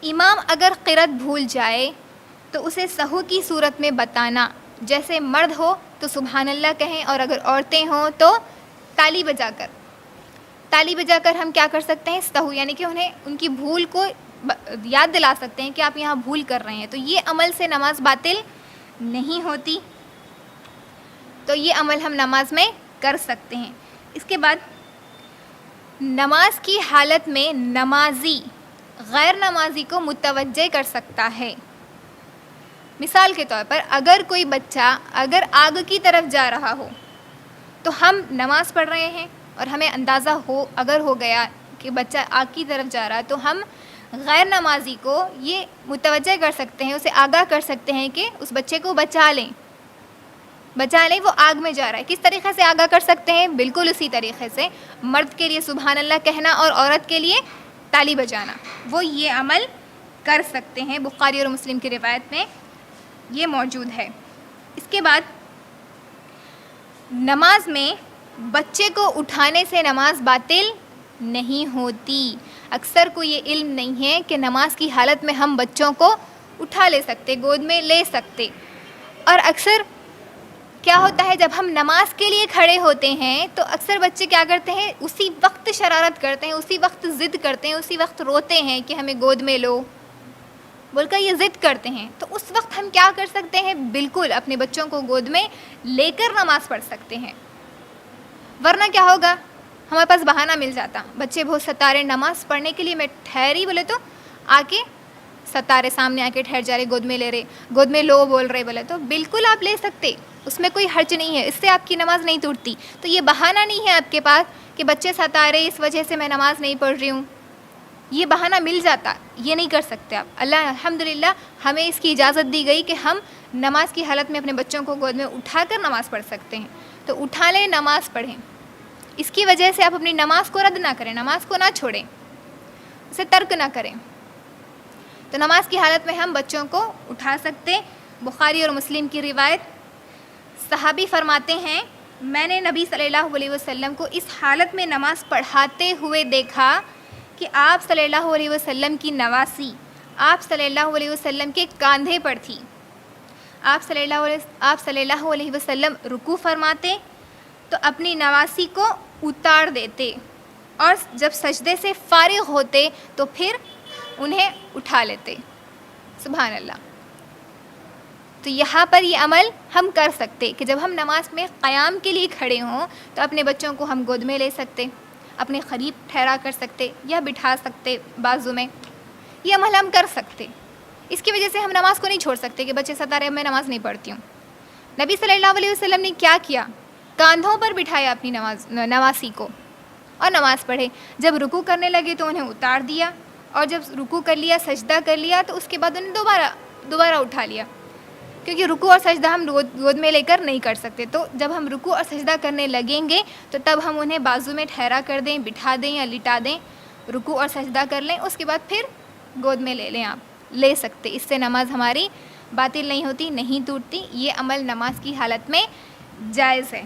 امام اگر قرأت بھول جائے تو اسے سہو کی صورت میں بتانا، جیسے مرد ہو تو سبحان اللہ کہیں، اور اگر عورتیں ہوں تو تالی بجا کر ہم کیا کر سکتے ہیں؟ سہو، یعنی کہ انہیں ان کی بھول کو یاد دلا سکتے ہیں کہ آپ یہاں بھول کر رہے ہیں، تو یہ عمل سے نماز باطل نہیں ہوتی، تو یہ عمل ہم نماز میں کر سکتے ہیں۔ اس کے بعد نماز کی حالت میں نمازی غیر نمازی کو متوجہ کر سکتا ہے۔ مثال کے طور پر اگر کوئی بچہ اگر آگ کی طرف جا رہا ہو تو ہم نماز پڑھ رہے ہیں اور ہمیں اندازہ ہو گیا کہ بچہ آگ کی طرف جا رہا ہے، تو ہم غیر نمازی کو یہ متوجہ کر سکتے ہیں، اسے آگاہ کر سکتے ہیں کہ اس بچے کو بچا لیں، وہ آگ میں جا رہا ہے۔ کس طریقے سے آگاہ کر سکتے ہیں؟ بالکل اسی طریقے سے مرد کے لیے سبحان اللہ کہنا اور عورت کے لیے تالی بجانا، وہ یہ عمل کر سکتے ہیں۔ بخاری اور مسلم کی روایت میں یہ موجود ہے۔ اس کے بعد نماز میں بچے کو اٹھانے سے نماز باطل نہیں ہوتی۔ اکثر کو یہ علم نہیں ہے کہ نماز کی حالت میں ہم بچوں کو اٹھا لے سکتے، گود میں لے سکتے، اور اکثر کیا ہوتا ہے جب ہم نماز کے لیے کھڑے ہوتے ہیں تو اکثر بچے کیا کرتے ہیں؟ اسی وقت شرارت کرتے ہیں، اسی وقت ضد کرتے ہیں، اسی وقت روتے ہیں کہ ہمیں گود میں لو بول کر یہ ضد کرتے ہیں۔ تو اس وقت ہم کیا کر سکتے ہیں؟ بالکل اپنے بچوں کو گود میں لے کر نماز پڑھ سکتے ہیں، ورنہ کیا ہوگا؟ ہمارے پاس بہانہ مل جاتا، بچے بہت ستا رہے نماز پڑھنے کے لیے، میں ٹھہری بولے تو آ کے ستا رہے، سامنے آ کے ٹھہر جا رہے، گود میں لے رہے، گود میں لو بول رہے بولے تو بالکل آپ لے سکتے، اس میں کوئی حرج نہیں ہے، اس سے آپ کی نماز نہیں ٹوٹتی۔ تو یہ بہانہ نہیں ہے آپ کے پاس کہ بچے ستا رہے اس وجہ سے میں نماز نہیں پڑھ رہی ہوں، یہ بہانہ مل جاتا، یہ نہیں کر سکتے آپ۔ اللہ الحمدللہ ہمیں اس کی اجازت دی گئی کہ ہم نماز کی حالت میں اپنے بچوں کو گود میں اٹھا کر نماز پڑھ سکتے ہیں، تو اٹھا لیں، نماز پڑھیں، اس کی وجہ سے آپ اپنی نماز کو رد نہ کریں، نماز کو نہ چھوڑیں، اسے ترک نہ کریں۔ تو نماز کی حالت میں ہم بچوں کو اٹھا سکتے۔ بخاری اور مسلم کی روایت، صحابی فرماتے ہیں میں نے نبی صلی اللہ علیہ وسلم کو اس حالت میں نماز پڑھاتے ہوئے دیکھا کہ آپ صلی اللہ علیہ وسلم کی نواسی آپ صلی اللہ علیہ وسلم کے کاندھے پر تھی۔ آپ صلی اللہ علیہ وسلم رکوع فرماتے تو اپنی نواسی کو اتار دیتے، اور جب سجدے سے فارغ ہوتے تو پھر انہیں اٹھا لیتے۔ سبحان اللہ۔ تو یہاں پر یہ عمل ہم کر سکتے کہ جب ہم نماز میں قیام کے لیے کھڑے ہوں تو اپنے بچوں کو ہم گود میں لے سکتے، اپنے قریب ٹھہرا کر سکتے یا بٹھا سکتے بازو میں، یہ عمل ہم کر سکتے۔ اس کی وجہ سے ہم نماز کو نہیں چھوڑ سکتے کہ بچے ستا رہے میں نماز نہیں پڑھتی ہوں۔ نبی صلی اللہ علیہ وسلم نے کیا کیا؟ کاندھوں پر بٹھایا اپنی نواسی کو اور نماز پڑھے۔ جب رکوع کرنے لگے تو انہیں اتار دیا، اور جب رکوع کر لیا، سجدہ کر لیا، تو اس کے بعد انہیں دوبارہ اٹھا لیا، کیونکہ رکوع اور سجدہ ہم گود میں لے کر نہیں کر سکتے۔ تو جب ہم رکوع اور سجدہ کرنے لگیں گے تو تب ہم انہیں بازو میں ٹھہرا کر دیں، بٹھا دیں یا لٹا دیں، رکوع اور سجدہ کر لیں، اس کے بعد پھر گود میں لے لیں، آپ لے سکتے۔ اس سے نماز ہماری باطل نہیں ہوتی، نہیں ٹوٹتی، یہ عمل نماز کی حالت میں جائز ہے۔